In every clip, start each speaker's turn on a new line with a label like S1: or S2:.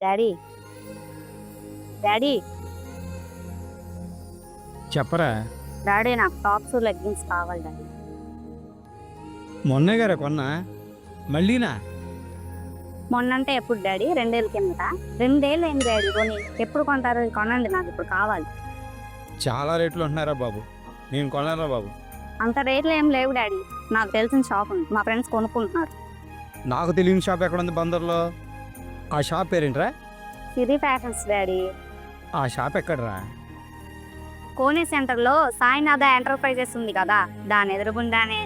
S1: Daddy daddy
S2: చెప్పరా.
S1: Daddy నాకు tops leggings కావాలి డాడీ.
S2: మొన్నే గారా కొన్నా, మళ్ళీనా?
S1: మొన్నంటే ఎప్పుడు డాడీ? 2 ఏళ్ళ కిందట. 2 ఏళ్ళు అయింది డాడీ కొని. ఎప్పుడు కొంటారు? కొనండి, నాకు ఇప్పుడు కావాలి.
S2: చాలా రేట్లు ఉంటున్నారా బాబు, నేను కొనరా బాబు.
S1: అంత రేట్లు ఏం లేవు డాడీ, నాకు తెలిసిన షాప్ ఉంది, మా ఫ్రెండ్స్ కొనుక్కుంటున్నారు.
S2: నాకు తెలియని షాప్ ఎక్కడ ఉంది బందర్లో? ఆ షాప్ పేరేంట్రా?
S1: సిరి ఫ్యాషన్స్ డాడీ.
S2: ఆ షాప్ ఎక్కడరా?
S1: కోనే సెంటర్లో సాయినాథ ఎంటర్ప్రైజెస్ ఉంది కదా, దాని ఎదురుగుండానే.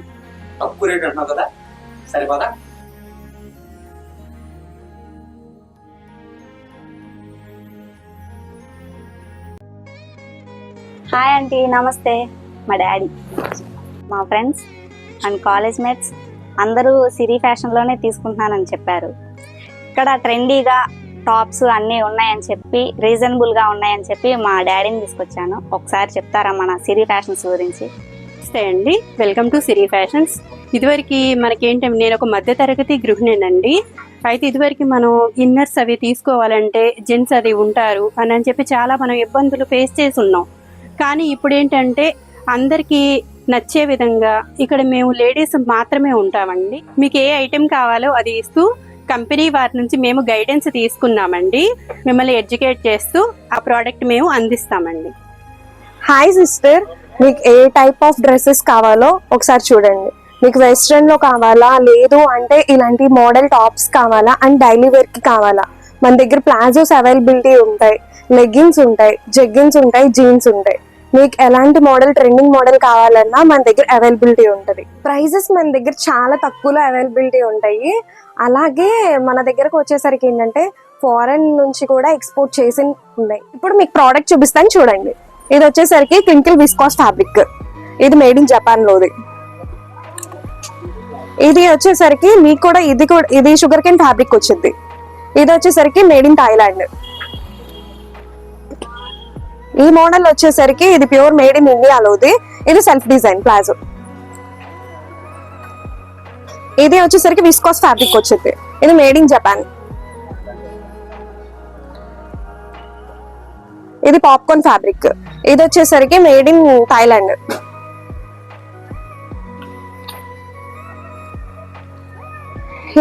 S3: తక్కువ రేట్ అంటున్నావు కదా, సరిపోదా?
S1: హాయ్ ఆంటీ, నమస్తే. మా డాడీ, మా ఫ్రెండ్స్ అండ్ కాలేజ్ మేట్స్ అందరూ సిరి ఫ్యాషన్లోనే తీసుకుంటున్నానని చెప్పారు. ఇక్కడ ట్రెండీగా టాప్స్ అన్నీ ఉన్నాయని చెప్పి, రీజనబుల్గా ఉన్నాయని చెప్పి మా డాడీని తీసుకొచ్చాను. ఒకసారి చెప్తారా మన సిరి ఫ్యాషన్స్ గురించి?
S4: నమస్తే అండి, వెల్కమ్ టు సిరి ఫ్యాషన్స్. ఇదివరకు మనకేంటంటే, నేను ఒక మధ్యతరగతి గృహిణినండి. అయితే ఇదివరకు మనం ఇన్నర్స్ అవి తీసుకోవాలంటే జెంట్స్ అది ఉంటారు అని చెప్పి చాలా మనం ఇబ్బందులు ఫేస్ చేసి ఉన్నాం. కానీ ఇప్పుడు ఏంటంటే అందరికీ నచ్చే విధంగా ఇక్కడ మేము లేడీస్ మాత్రమే ఉంటామండి. మీకు ఏ ఐటెం కావాలో అది ఇస్తూ కంపెనీ వారి నుంచి మేము గైడెన్స్ తీసుకున్నామండి. మిమ్మల్ని ఎడ్యుకేట్ చేస్తూ ఆ ప్రోడక్ట్ మేము అందిస్తామండి.
S5: హాయ్ సిస్టర్, మీకు ఏ టైప్ ఆఫ్ డ్రెస్సెస్ కావాలో ఒకసారి చూడండి. మీకు వెస్ట్రన్ లో కావాలా, లేదు అంటే ఇలాంటి మోడల్ టాప్స్ కావాలా అండ్ డైలీ వేర్ కి కావాలా? మన దగ్గర ప్లాజోస్ అవైలబిలిటీ ఉంటాయి, లెగ్గిన్స్ ఉంటాయి, జెగ్గిన్స్ ఉంటాయి, జీన్స్ ఉంటాయి. మీకు ఎలాంటి మోడల్, ట్రెండింగ్ మోడల్ కావాలన్నా మన దగ్గర అవైలబిలిటీ ఉంటుంది. ప్రైజెస్ మన దగ్గర చాలా తక్కువలో అవైలబిలిటీ ఉంటాయి. అలాగే మన దగ్గరకు వచ్చేసరికి ఏంటంటే ఫారెన్ నుంచి కూడా ఎక్స్పోర్ట్ చేసి ఉన్నాయి. ఇప్పుడు మీకు ప్రోడక్ట్ చూపిస్తాను చూడండి. ఇది వచ్చేసరికి క్రింకిల్ విస్కాస్ ఫ్యాబ్రిక్, ఇది మేడ్ ఇన్ జపాన్ లోది. ఇది వచ్చేసరికి మీకు కూడా ఇది షుగర్ కేన్ ఫ్యాబ్రిక్ వచ్చింది. ఇది వచ్చేసరికి మేడ్ ఇన్ థాయిలాండ్. ఈ మోడల్ వచ్చేసరికి ఇది ప్యూర్ మేడ్ ఇన్ ఇండియాలోది. ఇది సెల్ఫ్ డిజైన్ ప్లాజో. ఇది వచ్చేసరికి విస్కాస్ ఫ్యాబ్రిక్ వచ్చింది. ఇది మేడ్ ఇన్ జపాన్. ఇది పాప్కార్న్ ఫ్యాబ్రిక్. ఇది వచ్చేసరికి మేడ్ ఇన్ థాయిలాండ్.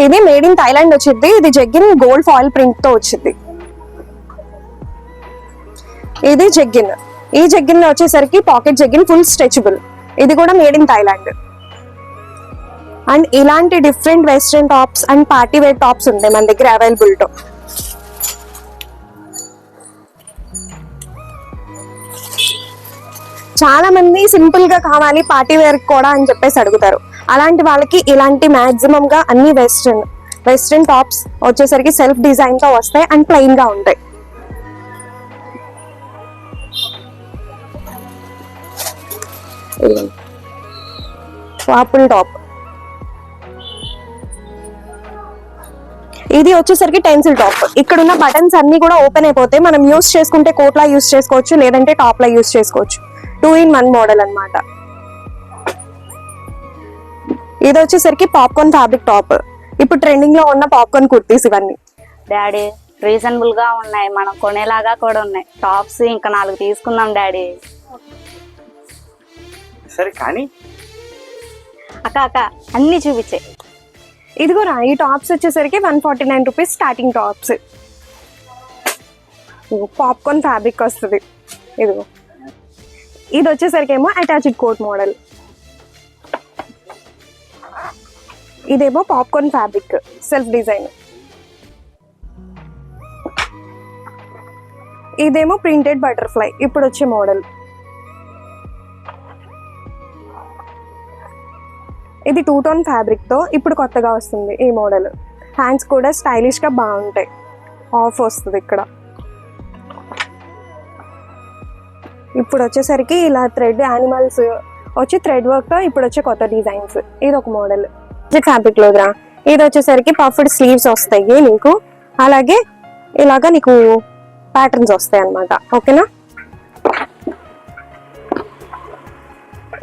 S5: ఇది మేడ్ ఇన్ థాయిలాండ్ వచ్చింది. ఇది జెగ్గిన్ గోల్డ్ ఫాయిల్ ప్రింట్ తో వచ్చింది. ఇది జెగ్గిన్. ఈ జెగ్గిన్ వచ్చేసరికి పాకెట్ జెగ్గిన్, ఫుల్ స్ట్రెచబుల్. ఇది కూడా మేడ్ ఇన్ థాయిలాండ్. అండ్ ఇలాంటి different western tops and party wear tops ఉంటాయి మన దగ్గర అవైలబుల్ తో. చాలా మంది సింపుల్ గా కావాలి పార్టీ వేర్ కూడా అని చెప్పేసి అడుగుతారు. అలాంటి వాళ్ళకి ఇలాంటి మాక్సిమం గా అన్ని వెస్ట్రన్ టాప్స్ వచ్చేసరికి సెల్ఫ్ డిజైన్ తో వస్తాయి అండ్ ప్లెయిన్ గా ఉంటాయి. వాపుల్ టాప్. ఇది వచ్చేసరికి టెన్సిల్ టాప్. ఇక్కడ ఉన్న బటన్స్ అన్ని కూడా ఓపెన్ అయిపోతాయి. మనం యూస్ చేసుకుంటే కోట్ లా యూస్ చేసుకోవచ్చు, లేదంటే టాప్ లా యూస్ చేసుకోవచ్చు. 2 in 1 మోడల్ అన్నమాట. ఇది వచ్చేసరికి పాప్కార్న్ ఫ్యాబ్రిక్ టాప్. ఇప్పుడు ట్రెండింగ్ లో ఉన్న పాప్కార్న్ కుర్తీస్ ఇవన్నీ.
S1: డాడీ రీజనబుల్ గా ఉన్నాయి, మనం కొనేలాగా కూడా ఉన్నాయి టాప్స్. ఇంకా 4 తీసుకుందాం డాడీ.
S3: సరే కానీ
S1: అక్క అన్ని చూపించే.
S5: ఇదిగోరా, ఈ టాప్స్ వచ్చేసరికి 149 rupees starting tops. Popcorn fabric వస్తుంది. ఇదిగో, ఇది వచ్చేసరికి ఏమో అటాచ్డ్ కోట్ మోడల్. ఇదేమో పాప్కార్న్ ఫ్యాబ్రిక్ సెల్ఫ్ డిజైన్. ఇదేమో ప్రింటెడ్ బటర్ఫ్లై ఇప్పుడు వచ్చే మోడల్. ఇది 2-tone ఫ్యాబ్రిక్ తో ఇప్పుడు కొత్తగా వస్తుంది ఈ మోడల్. హ్యాండ్స్ కూడా స్టైలిష్ గా బాగుంటాయి. ఆఫ్ వస్తుంది ఇక్కడ. ఇప్పుడు వచ్చేసరికి ఇలా థ్రెడ్ యానిమల్స్ వచ్చి థ్రెడ్ వర్క్ తో ఇప్పుడు వచ్చే కొత్త డిజైన్స్. ఇది ఒక మోడల్ ఫ్యాబ్రిక్ లోగా. ఇది వచ్చేసరికి పఫ్డ్ స్లీవ్స్ వస్తాయి నీకు, అలాగే ఇలాగా నీకు ప్యాటర్న్స్ వస్తాయి అన్నమాట. ఓకేనా?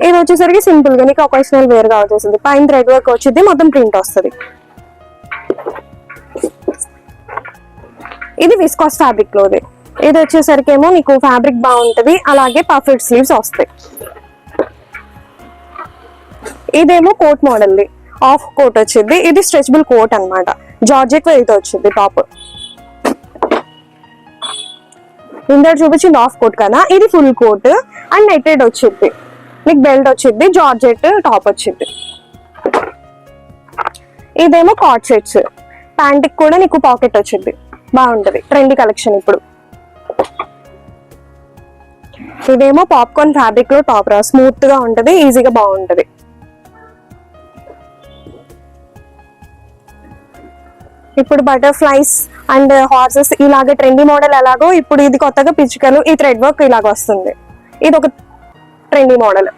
S5: ఇది వచ్చేసరికి సింపుల్ గా నీకు ఒకేషనల్ వేర్ గా వచ్చేసింది. పైన థ్రెడ్ వర్క్ వచ్చింది, మొత్తం ప్రింట్ వస్తుంది. ఇది విస్కాస్ ఫ్యాబ్రిక్ లోది. ఇది వచ్చేసరికి ఏమో నీకు ఫ్యాబ్రిక్ బాగుంటది, అలాగే పఫెడ్ స్లీవ్స్ వస్తాయి. ఇదేమో కోట్ మోడల్ది, ఆఫ్ కోట్ వచ్చింది. ఇది స్ట్రెచబుల్ కోట్ అన్నమాట, జార్జెట్ అయితే వచ్చింది టాప్. ఇందరు చూపించింది ఆఫ్ కోట్ కదా, ఇది ఫుల్ కోట్ అండ్ నెట్టెడ్ వచ్చింది. నీకు బెల్ట్ వచ్చింది, జార్జెట్ టాప్ వచ్చింది. ఇదేమో కాట్ సెట్స్, ప్యాంట్ కి కూడా నీకు పాకెట్ వచ్చింది, బాగుంటది, ట్రెండీ కలెక్షన్ ఇప్పుడు. ఇదేమో పాప్కార్న్ ఫ్యాబ్రిక్ లో టాప్ రా, స్మూత్ గా ఉంటది, ఈజీగా బాగుంటది. ఇప్పుడు బటర్ఫ్లైస్ అండ్ హార్సెస్ ఇలాగే ట్రెండీ మోడల్ ఎలాగో ఇప్పుడు ఇది కొత్తగా పిచ్చుకలు, ఈ థ్రెడ్ వర్క్ ఇలాగ వస్తుంది. ఇది ఒక ట్రెండీ మోడల్.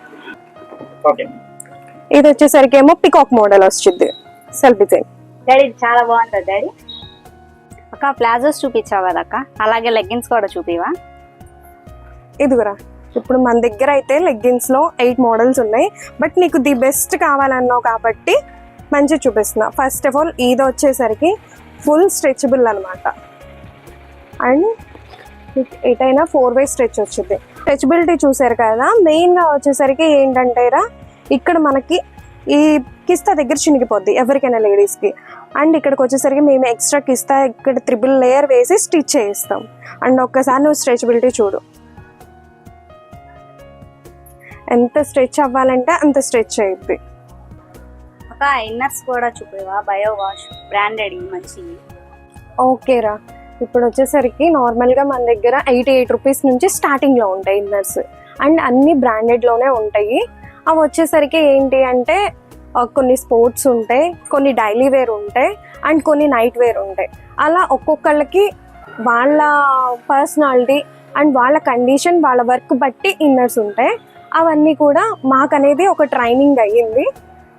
S5: ఇది వచ్చేసరికి ఏమో పికాక్ మోడల్ వచ్చింది, సెల్ఫ్ డిజైన్.
S1: డాడీ ఇది చాలా బాగుంటుంది డాడీ. అక్క ప్లాజోస్ చూపించావు కదా అక్క, అలాగే లెగ్గిన్స్ కూడా చూపివా?
S5: ఇదిగురా, ఇప్పుడు మన దగ్గర అయితే లెగ్గిన్స్ లో 8 మోడల్స్ ఉన్నాయి. బట్ నీకు ది బెస్ట్ కావాలన్నావు కాబట్టి మంచిగా చూపిస్తున్నా. ఫస్ట్ ఆఫ్ ఆల్ ఇది వచ్చేసరికి ఫుల్ స్ట్రెచబుల్ అనమాట, అండ్ ఎటైనా 4-way స్ట్రెచ్ వచ్చింది. స్ట్రెచబిలిటీ చూసారు కదా. మెయిన్గా వచ్చేసరికి ఏంటంటే రా, ఇక్కడ మనకి ఈ కిస్తా దగ్గర చినిగిపోద్ది ఎవరికైనా లేడీస్కి. అండ్ ఇక్కడికి వచ్చేసరికి మేము ఎక్స్ట్రా కిస్తా ఇక్కడ 3 లేయర్ వేసి స్టిచ్ చేయిస్తాం. అండ్ ఒక్కసారి నువ్వు స్ట్రెచబిలిటీ చూడు, ఎంత స్ట్రెచ్ అవ్వాలంటే అంత స్ట్రెచ్ అయ్యిద్ది.
S1: అక్క ఇన్నర్స్ కూడా చూపివా? బయో వాష్ బ్రాండెడ్ మంచి.
S5: ఓకేరా, ఇప్పుడు వచ్చేసరికి నార్మల్గా మన దగ్గర 88 రూపీస్ నుంచి స్టార్టింగ్లో ఉంటాయి ఇన్నర్స్, అండ్ అన్ని బ్రాండెడ్లోనే ఉంటాయి. అవి వచ్చేసరికి ఏంటి అంటే కొన్ని స్పోర్ట్స్ ఉంటాయి, కొన్ని డైలీ వేర్ ఉంటాయి, అండ్ కొన్ని నైట్ వేర్ ఉంటాయి. అలా ఒక్కొక్కళ్ళకి వాళ్ళ పర్సనాలిటీ అండ్ వాళ్ళ కండిషన్, వాళ్ళ వర్క్ బట్టి ఇన్నర్స్ ఉంటాయి. అవన్నీ కూడా మాకనేది ఒక ట్రైనింగ్ అయ్యింది,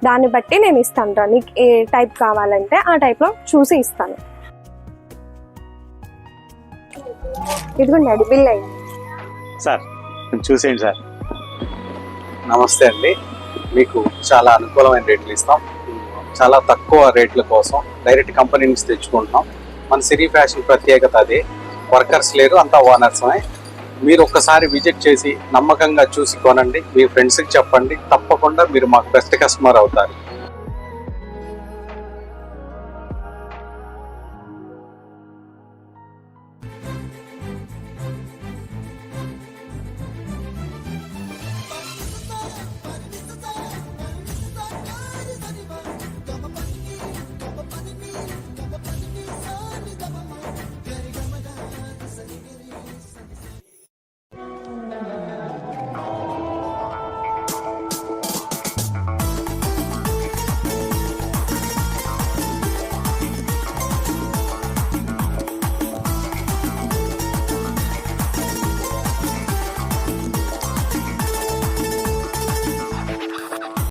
S5: దాన్ని బట్టి నేను ఇస్తాను రా. నీకు ఏ టైప్ కావాలంటే ఆ టైప్లో చూసి ఇస్తాను. ఇదిగోండి అది బిల్ అయ్యింది
S6: సార్, చూసేయండి సార్. నమస్తే అండి, మీకు చాలా అనుకూలమైన రేట్లు ఇస్తాం. చాలా తక్కువ రేట్ల కోసం డైరెక్ట్ కంపెనీ నుంచి తెచ్చుకుంటున్నాం. మన సిరీ ఫ్యాషన్ ప్రత్యేకత అదే, వర్కర్స్ లేరు, అంతా ఓనర్స్మే. మీరు ఒక్కసారి విజిట్ చేసి నమ్మకంగా చూసి కొనండి, మీ ఫ్రెండ్స్కి చెప్పండి, తప్పకుండా మీరు మాకు బెస్ట్ కస్టమర్ అవుతారు.